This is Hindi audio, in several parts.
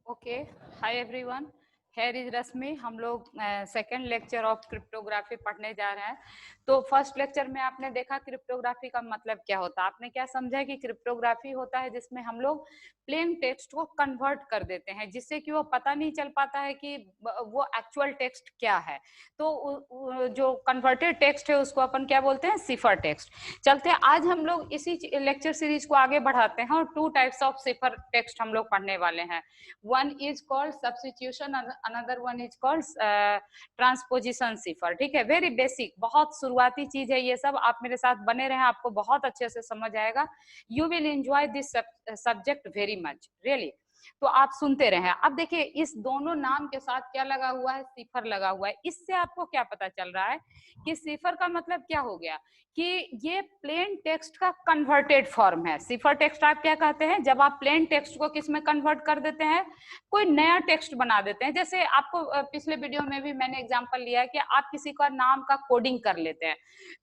Okay, hi everyone, here is Rashmi. हम लोग सेकेंड लेक्चर ऑफ क्रिप्टोग्राफी पढ़ने जा रहे हैं। तो फर्स्ट लेक्चर में आपने देखा क्रिप्टोग्राफी का मतलब क्या होता है। आपने क्या समझा कि क्रिप्टोग्राफी होता है जिसमें हम लोग प्लेन टेक्स्ट को कन्वर्ट कर देते हैं, जिससे कि वो पता नहीं चल पाता है कि वो एक्चुअल टेक्स्ट क्या है। तो जो कन्वर्टेड टेक्स्ट है उसको अपन क्या बोलते हैं, सिफर टेक्स्ट। चलते हैं, आज हम लोग इसी लेक्चर सीरीज को आगे बढ़ाते हैं और two types of cipher text हम लोग पढ़ने वाले हैं। one is called substitution, another one is called transposition cipher. ठीक है, वेरी बेसिक, बहुत शुरुआती चीज है ये सब। आप मेरे साथ बने रहें, आपको बहुत अच्छे से समझ आएगा। You will enjoy this subject very much, really. तो आप सुनते रहें। अब देखिए, इस दोनों नाम के साथ क्या लगा हुआ है, सिफर लगा हुआ है। इससे आपको क्या पता चल रहा है कि सिफर का मतलब क्या हो गया, कि ये प्लेन टेक्स्ट का कन्वर्टेड फॉर्म है। सिफर टेक्स्ट आप क्या कहते हैं, जब आप प्लेन टेक्स्ट को किस में कन्वर्ट कर देते हैं, कोई नया टेक्स्ट बना देते हैं। जैसे आपको पिछले वीडियो में भी मैंने एग्जांपल लिया है कि आप किसी का नाम का कोडिंग कर लेते हैं,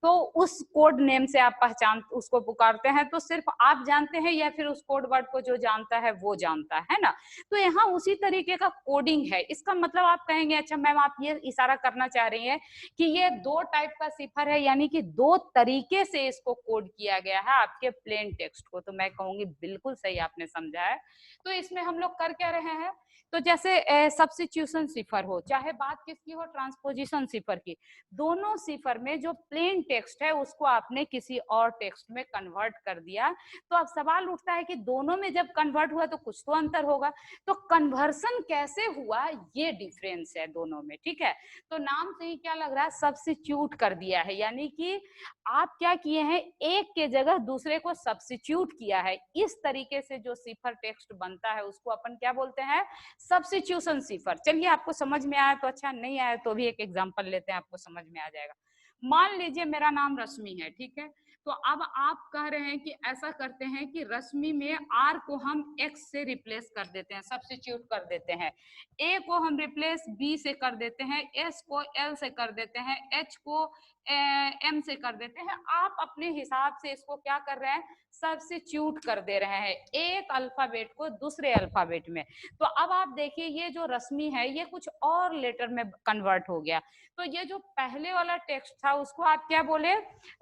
तो उस कोड नेम से आप पहचान उसको पुकारते हैं, तो सिर्फ आप जानते हैं या फिर उस कोड वर्ड को जो जानता है वो जानता है ना। तो यहाँ उसी तरीके का कोडिंग है। इसका मतलब आप कहेंगे, अच्छा मैम आप ये इशारा करना चाह रही हैं कि ये दो टाइप का सिफर है, यानी कि दो तरीके से इसको कोड किया गया है आपके प्लेन टेक्स्ट को। तो मैं कहूंगी बिल्कुल सही आपने समझा है। तो इसमें हम लोग कर क्या रहे हैं, तो जैसे सब्स्टिट्यूशन सिफर हो, चाहे बात किसकी हो, ट्रांसपोजिशन सिफर की, दोनों सिफर में जो प्लेन टेक्स्ट है उसको आपने किसी और टेक्स्ट में कन्वर्ट कर दिया। तो अब सवाल उठता है कि दोनों में जब कन्वर्ट हुआ तो कुछ तो अंतर होगा, तो कन्वर्सन कैसे हुआ ये डिफरेंस है दोनों में। ठीक है, तो नाम से ही क्या लग रहा है, सब्स्टिट्यूट कर दिया है, यानी कि आप क्या किए हैं, एक के जगह दूसरे को सब्स्टिट्यूट किया है। इस तरीके से जो सिफर टेक्स्ट बनता है उसको अपन क्या बोलते हैं, सब्स्टिट्यूशन सिफर। चलिए, आपको समझ में आया तो अच्छा, नहीं आया तो भी एक एग्जांपल लेते हैं, आपको समझ में आ जाएगा। मान लीजिए मेरा नाम रश्मि है, ठीक है। तो अब आप कह रहे हैं कि ऐसा करते हैं कि रश्मि में आर को हम एक्स से रिप्लेस कर देते हैं, सब्स्टिट्यूट कर देते हैं। ए को हम रिप्लेस बी से कर देते हैं, एस को एल से कर देते हैं, एच को एम से कर देते हैं। आप अपने हिसाब से इसको क्या कर रहे हैं, सब्स्टिट्यूट कर दे रहे हैं, एक अल्फाबेट को दूसरे अल्फाबेट में। तो अब आप देखिए, ये जो रश्मि है ये कुछ और लेटर में कन्वर्ट हो गया। तो ये जो पहले वाला टेक्स्ट था उसको आप क्या बोले,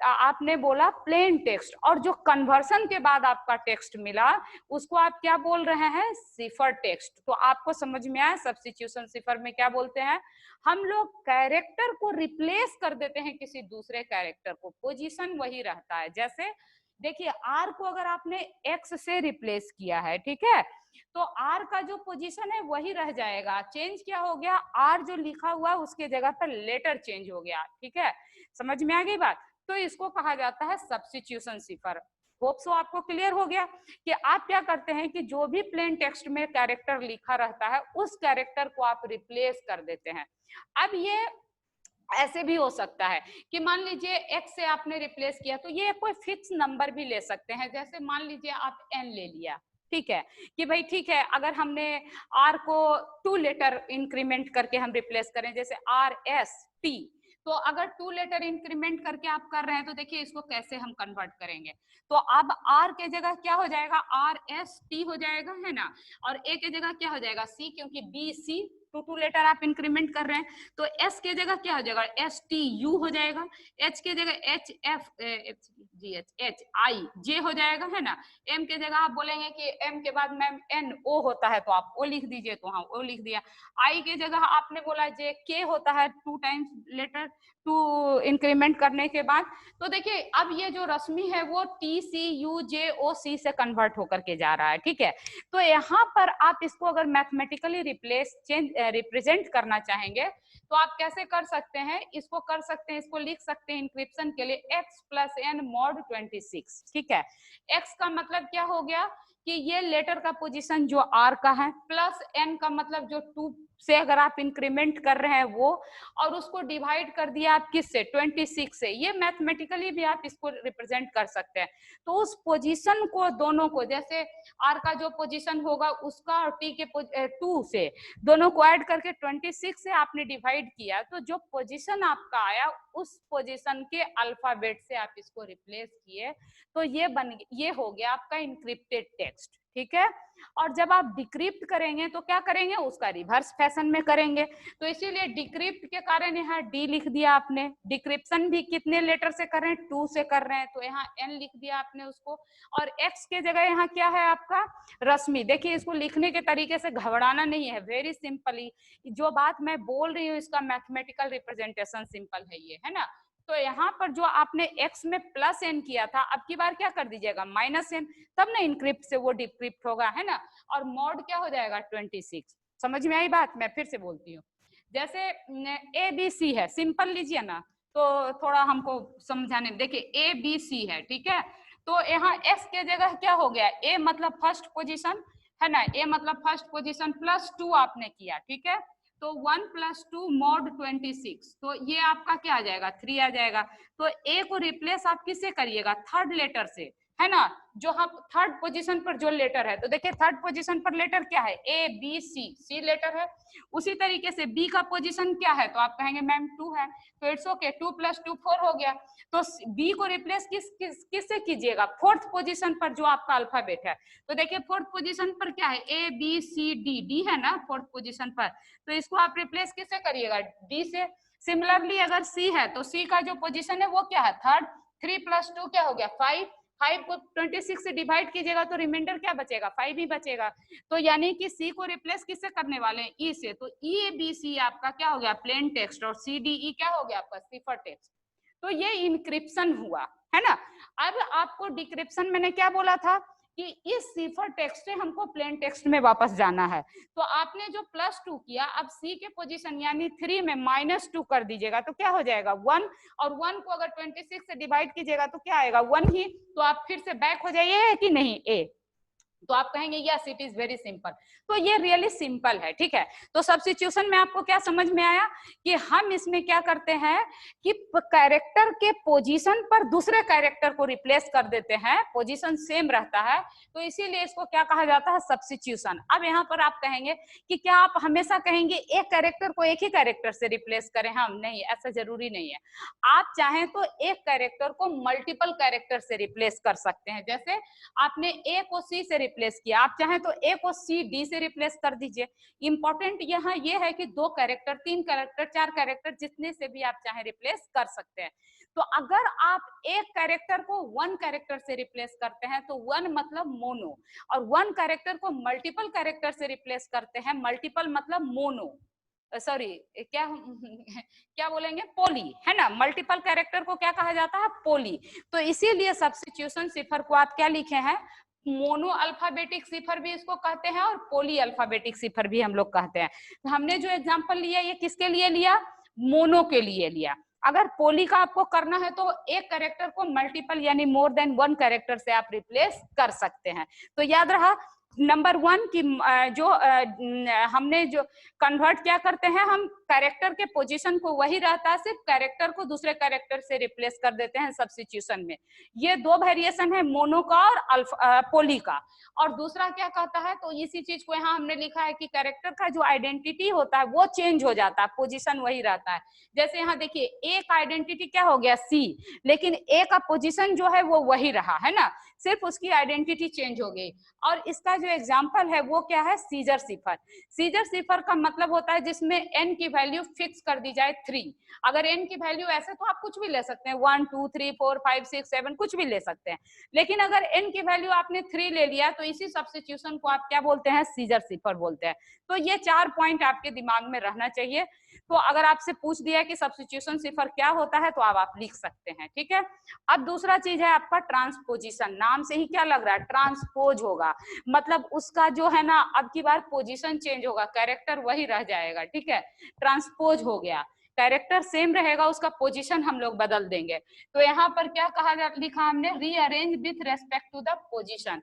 आपने बोला प्लेन टेक्स्ट, और जो कन्वर्सन के बाद आपका टेक्स्ट मिला उसको आप क्या बोल रहे हैं, सिफर टेक्स्ट। तो आपको समझ में आया, सब्स्टिट्यूशन सिफर में क्या बोलते हैं, हम लोग कैरेक्टर को रिप्लेस कर देते हैं किसी दूसरे कैरेक्टर को, पोजीशन वही रहता है। जैसे देखिए, आर को अगर आपने एक्स से रिप्लेस किया है, ठीक है, तो आर का जो पोजीशन है वही रह जाएगा। चेंज क्या हो गया, आर जो लिखा हुआ है उसके जगह पर लेटर चेंज हो गया। ठीक है, समझ में आ गई बात। तो इसको कहा जाता है सब्स्टिट्यूशन सिफर। होप सो आपको क्लियर हो गया कि आप क्या करते हैं कि जो भी प्लेन टेक्स्ट में कैरेक्टर लिखा रहता है उस कैरेक्टर को आप रिप्लेस कर देते हैं। अब ये ऐसे भी हो सकता है कि मान लीजिए x से आपने रिप्लेस किया, तो ये कोई फिक्स नंबर भी ले सकते हैं। जैसे मान लीजिए आप n ले लिया, ठीक है, कि भाई ठीक है, अगर हमने r को 2 लेटर इंक्रीमेंट करके हम रिप्लेस करें, जैसे आर एस टी, तो अगर 2 लेटर इंक्रीमेंट करके आप कर रहे हैं तो देखिए इसको कैसे हम कन्वर्ट करेंगे। तो अब r के जगह क्या हो जाएगा, आर एस टी हो जाएगा, है ना, और a के जगह क्या हो जाएगा, c, क्योंकि बी सी 2 लेटर आप इंक्रीमेंट कर रहे हैं। तो एस के जगह क्या हो जाएगा, एस टी यू हो जाएगा, एच के जगह H F G H H I J हो जाएगा, है ना। एम के जगह आप बोलेंगे कि एम के बाद मैम एन ओ होता है तो आप ओ लिख दीजिए, तो हाँ ओ लिख दिया। आई के जगह आपने बोला जे के होता है 2 टाइम्स लेटर 2 इंक्रीमेंट करने के बाद। तो देखिए अब ये जो रश्मि है वो टी सी यू जे ओ सी से कन्वर्ट होकर के जा रहा है। ठीक है, तो यहाँ पर आप इसको अगर मैथमेटिकली रिप्रेजेंट करना चाहेंगे तो आप कैसे कर सकते हैं, इसको कर सकते हैं, इसको लिख सकते हैं इंक्रिप्शन के लिए x प्लस एन मॉड 26। ठीक है, x का मतलब क्या हो गया कि ये लेटर का पोजीशन जो r का है, प्लस n का मतलब जो 2 से अगर आप इंक्रीमेंट कर रहे हैं वो, और उसको डिवाइड कर दिया आप किससे, 26 से। ये मैथमेटिकली भी आप इसको रिप्रेजेंट कर सकते हैं। तो उस पोजीशन को दोनों को, जैसे आर का जो पोजीशन होगा उसका और टी के 2 से दोनों को ऐड करके 26 से आपने डिवाइड किया, तो जो पोजीशन आपका आया उस पोजीशन के अल्फाबेट से आप इसको रिप्लेस किए, तो ये हो गया आपका इंक्रिप्टेड टेक्स्ट। ठीक है। और जब आप डिक्रिप्ट करेंगे तो क्या करेंगे, उसका रिवर्स फैशन में करेंगे। तो इसीलिए डिक्रिप्ट के कारण यहाँ डी लिख दिया आपने। डिक्रिप्शन भी कितने लेटर से कर रहे हैं, 2 से कर रहे हैं, तो यहाँ एन लिख दिया आपने उसको। और एक्स के जगह यहाँ क्या है आपका, रश्मि। देखिए इसको लिखने के तरीके से घबराना नहीं है, वेरी सिंपली जो बात मैं बोल रही हूँ इसका मैथमेटिकल रिप्रेजेंटेशन सिंपल है ये, है ना। तो यहाँ पर जो आपने x में प्लस n किया था, अब की बार क्या कर दीजिएगा माइनस n, तब ना इनक्रिप्ट से वो डिक्रिप्ट होगा, है ना। और मॉड क्या हो जाएगा 26। समझ में आई बात, मैं फिर से बोलती हूँ। जैसे ए बी सी है, सिंपल लीजिए ना, तो थोड़ा हमको समझाने, देखिए ए बी सी है, ठीक है। तो यहाँ x के जगह क्या हो गया, a मतलब फर्स्ट पोजीशन, है ना, a मतलब फर्स्ट पोजीशन प्लस 2 आपने किया, ठीक है। तो 1 + 2 mod 26, तो ये आपका क्या आ जाएगा 3 आ जाएगा। तो ए को रिप्लेस आप किससे करिएगा, थर्ड लेटर से, है ना। जो हम थर्ड पोजीशन पर जो लेटर है, तो देखिए थर्ड पोजीशन पर लेटर क्या है, A B C, C letter है। उसी तरीके से बी का पोजीशन क्या है, तो आप कहेंगे मैम 2 है, तो इट्स ओके, 2 + 2 4 हो गया। तो बी को रिप्लेस किससे कीजिएगा, फोर्थ पोजीशन पर जो आपका अल्फाबेट है। तो देखिए फोर्थ पोजीशन पर क्या है, A B C D, D है ना फोर्थ पोजीशन पर, तो इसको आप रिप्लेस किससे करिएगा, डी से। सिमिलरली अगर सी है तो सी का जो पोजीशन है वो क्या है, थर्ड। 3 + 2 क्या हो गया 5, 5 को 26 से डिवाइड कीजिएगा तो रिमाइंडर क्या बचेगा, 5 ही बचेगा। तो यानी कि सी को रिप्लेस किससे करने वाले हैं, ई से। तो ई ए बी सी आपका क्या हो गया प्लेन टेक्स्ट, और सी डी ई क्या हो गया आपका सिफर टेक्स्ट। तो ये इनक्रिप्शन हुआ, है ना। अब आपको डिक्रिप्शन मैंने क्या बोला था कि इस सिफर टेक्स्ट से हमको प्लेन टेक्स्ट में वापस जाना है। तो आपने जो +2 किया, अब सी के पोजीशन यानी 3 में -2 कर दीजिएगा तो क्या हो जाएगा 1, और 1 को अगर 26 से डिवाइड कीजिएगा तो क्या आएगा 1 ही। तो आप फिर से बैक हो जाइए कि नहीं ए, तो आप कहेंगे yes it is very simple. तो ये रियली सिंपल है, ठीक है। तो सब्स्टिट्यूशन में आपको क्या समझ में आया कि हम इसमें क्या करते हैं कि कैरेक्टर के पोजीशन पर दूसरे कैरेक्टर को रिप्लेस कर देते हैं, पोजीशन सेम रहता है, तो इसीलिए इसको क्या कहा जाता है सब्स्टिट्यूशन। अब यहाँ पर आप कहेंगे कि क्या आप हमेशा कहेंगे एक कैरेक्टर को एक ही कैरेक्टर से रिप्लेस करें, हम नहीं, ऐसा जरूरी नहीं है। आप चाहें तो एक कैरेक्टर को मल्टीपल कैरेक्टर से रिप्लेस कर सकते हैं। जैसे आपने ए को सी से रिप्लेस किया, आप चाहें तो ए को सी डी से रिप्लेस कर दीजिए। इंपॉर्टेंट यहाँ ये है कि 2 कैरेक्टर, 3 कैरेक्टर, 4 कैरेक्टर, जितने से भी आप चाहे रिप्लेस कर सकते हैं। तो अगर आप एक कैरेक्टर को 1 कैरेक्टर से रिप्लेस करते हैं तो 1 मतलब मोनो, और 1 कैरेक्टर को मल्टीपल कैरेक्टर से रिप्लेस करते हैं, मल्टीपल मतलब मोनो, सॉरी क्या क्या बोलेंगे पोली, है ना। मल्टीपल कैरेक्टर को क्या कहा जाता है, पोली। तो इसीलिए सब्स्टिट्यूशन सिफर को आप क्या लिखे हैं, मोनो अल्फाबेटिक सिफर भी इसको कहते हैं और पोली अल्फाबेटिक सिफर भी हम लोग कहते हैं। तो हमने जो एग्जांपल लिया ये किसके लिए लिया, मोनो के लिए लिया। अगर पोली का आपको करना है तो एक कैरेक्टर को मल्टीपल यानी मोर देन 1 कैरेक्टर से आप रिप्लेस कर सकते हैं। तो याद रहा नंबर 1 की जो हमने जो कन्वर्ट क्या करते हैं, हम कैरेक्टर के पोजीशन को वही रहता है, सिर्फ कैरेक्टर को दूसरे कैरेक्टर से रिप्लेस कर देते हैं सब्स्टिट्यूशन में। ये 2 वेरिएशन है, मोनो का और पोली का। और दूसरा क्या कहता है, तो इसी चीज को यहाँ हमने लिखा है कि कैरेक्टर का जो आइडेंटिटी होता है वो चेंज हो जाता है, पोजीशन वही रहता है। जैसे यहाँ देखिए ए का आइडेंटिटी क्या हो गया सी, लेकिन ए का पोजीशन जो है वो वही रहा, है ना, सिर्फ उसकी आइडेंटिटी चेंज हो गई। और इसका जो एग्जाम्पल है वो क्या है, सीजर सिफर। सीजर सिफर का मतलब होता है जिसमें एन की वैल्यू फिक्स कर दी जाए 3। अगर एन की वैल्यू ऐसे तो आप कुछ भी ले सकते हैं, 1 2 3 4 5 6 7 कुछ भी ले सकते हैं, लेकिन अगर एन की वैल्यू आपने 3 ले लिया तो इसी सब्स्टिट्यूशन को आप क्या बोलते हैं, सीजर सिफर बोलते हैं। तो ये 4 पॉइंट आपके दिमाग में रहना चाहिए। तो अगर आपसे पूछ दिया कि सब्स्टिट्यूशन सिफर क्या होता है तो आप लिख सकते हैं, ठीक है। अब दूसरा चीज है आपका ट्रांसपोजिशन। नाम से ही क्या लग रहा है, ट्रांसपोज होगा, मतलब उसका जो है ना अब की बार पोजीशन चेंज होगा, कैरेक्टर वही रह जाएगा, ठीक है। ट्रांसपोज हो गया, कैरेक्टर सेम रहेगा, उसका पोजीशन हम लोग बदल देंगे। तो यहाँ पर क्या कहा लिखा हमने, rearrange with respect to the position.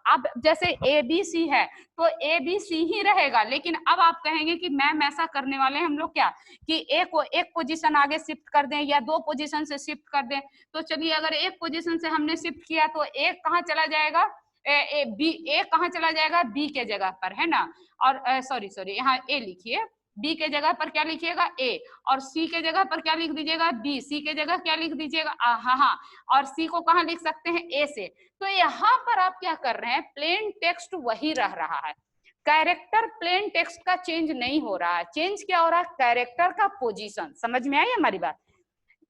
अब जैसे ए बी सी है तो ए बी सी ही रहेगा, लेकिन अब आप कहेंगे कि मैम ऐसा करने वाले हैं हम लोग क्या कि ए को एक पोजीशन आगे शिफ्ट कर दें या 2 पोजीशन से शिफ्ट कर दें। तो चलिए अगर एक पोजीशन से हमने शिफ्ट किया तो एक कहाँ चला जाएगा, ए कहाँ चला जाएगा, बी के जगह पर, है ना। और सॉरी यहाँ ए लिखिए, बी के जगह पर क्या लिखिएगा ए, और सी के जगह पर क्या लिख दीजिएगा बी, सी के जगह क्या लिख दीजिएगा हाँ, और सी को कहाँ लिख सकते हैं ए से। तो यहाँ पर आप क्या कर रहे हैं, प्लेन टेक्स्ट वही रह रहा है, कैरेक्टर प्लेन टेक्स्ट का चेंज नहीं हो रहा है। चेंज क्या हो रहा है, कैरेक्टर का पोजीशन। समझ में आई हमारी बात?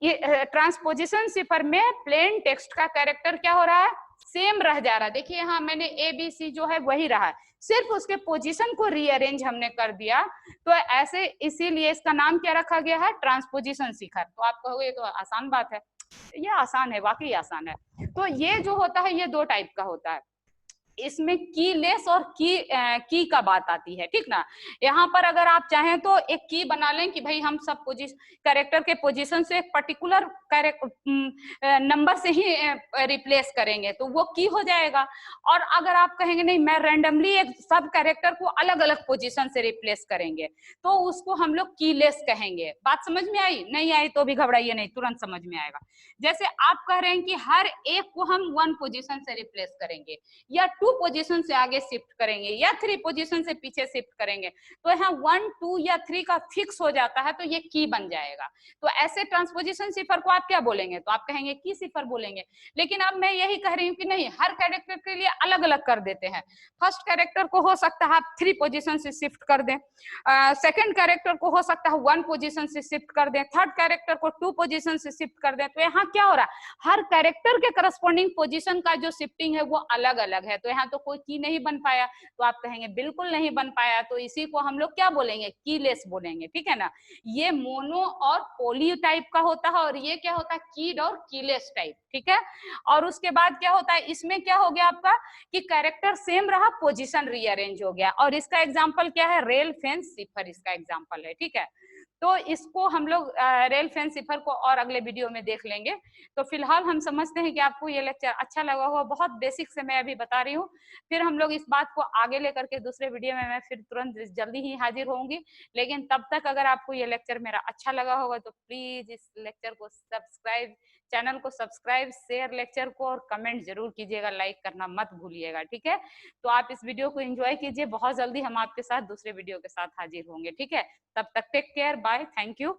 ये ट्रांसपोजिशन सिफर में प्लेन टेक्स्ट का कैरेक्टर क्या हो रहा है, सेम रह जा रहा है। देखिए यहाँ मैंने ए बी सी जो है वही रहा है, सिर्फ उसके पोजीशन को रीअरेंज हमने कर दिया। तो ऐसे इसीलिए इसका नाम क्या रखा गया है, ट्रांसपोजिशन शिखर। तो आप कहोगे तो आसान बात है, ये आसान है, वाकई आसान है। तो ये जो होता है ये दो टाइप का होता है, इसमें की लेस और की का बात आती है, ठीक ना। यहाँ पर अगर आप चाहें तो एक की बना लें कि भाई हम सब कैरेक्टर के पोजीशन से एक पर्टिकुलर नंबर से ही रिप्लेस करेंगे, तो वो की हो जाएगा। और अगर आप कहेंगे नहीं मैं रैंडमली एक सब कैरेक्टर को अलग अलग पोजीशन से रिप्लेस करेंगे, तो उसको हम लोग की लेस कहेंगे। बात समझ में आई? नहीं आई तो भी घबराइए नहीं, तुरंत समझ में आएगा। जैसे आप कह रहे हैं कि हर एक को हम 1 पोजीशन से रिप्लेस करेंगे, या 2 पोजीशन से आगे शिफ्ट करेंगे, या 3 पोजीशन से पीछे शिफ्ट करेंगे, तो यहाँ 1 2 या 3 का फिक्स हो जाता है, तो ये की बन जाएगा। तो ऐसे ट्रांसपोजिशन सिफर को आप क्या बोलेंगे, तो आप कहेंगे की सिफर बोलेंगे। लेकिन अब मैं यही कह रही हूँ कि नहीं, हर कैरेक्टर के लिए अलग अलग कर देते हैं। फर्स्ट कैरेक्टर को हो सकता है आप 3 पोजीशन से शिफ्ट कर दें, सेकंड कैरेक्टर को हो सकता है 1 पोजीशन से शिफ्ट कर दें, थर्ड कैरेक्टर को 2 पोजीशन से शिफ्ट कर दें। तो यहाँ क्या हो रहा है, हर कैरेक्टर के करस्पॉन्डिंग पोजीशन का जो शिफ्टिंग है वो अलग अलग है। तो यहाँ तो कोई की नहीं बन पाया, तो आप कहेंगे बिल्कुल नहीं बन पाया, तो इसी को हम लोग क्या बोलेंगे, कीलेस बोलेंगे, ठीक है ना। ये मोनो और पोली टाइप का होता है, और ये क्या होता है, कीड और कीलेस टाइप, ठीक है। और उसके बाद क्या होता है, इसमें क्या हो गया आपका कि कैरेक्टर सेम रहा, पोजीशन रीअरेंज हो गया। और इसका एग्जांपल क्या है, रेल फेंस सिफर इसका एग्जांपल है, ठीक है। तो इसको हम लोग रेल फेंस सिफर को और अगले वीडियो में देख लेंगे। तो फिलहाल हम समझते हैं कि आपको ये लेक्चर अच्छा लगा होगा, बहुत बेसिक से मैं अभी बता रही हूँ। फिर हम लोग इस बात को आगे लेकर के दूसरे वीडियो में मैं फिर तुरंत जल्दी ही हाजिर होंगी। लेकिन तब तक अगर आपको ये लेक्चर मेरा अच्छा लगा होगा तो प्लीज इस लेक्चर को सब्सक्राइब, चैनल को सब्सक्राइब, शेयर लेक्चर को, और कमेंट जरूर कीजिएगा, लाइक करना मत भूलिएगा, ठीक है। तो आप इस वीडियो को एंजॉय कीजिए, बहुत जल्दी हम आपके साथ दूसरे वीडियो के साथ हाजिर होंगे, ठीक है। तब तक take care, bye, thank you.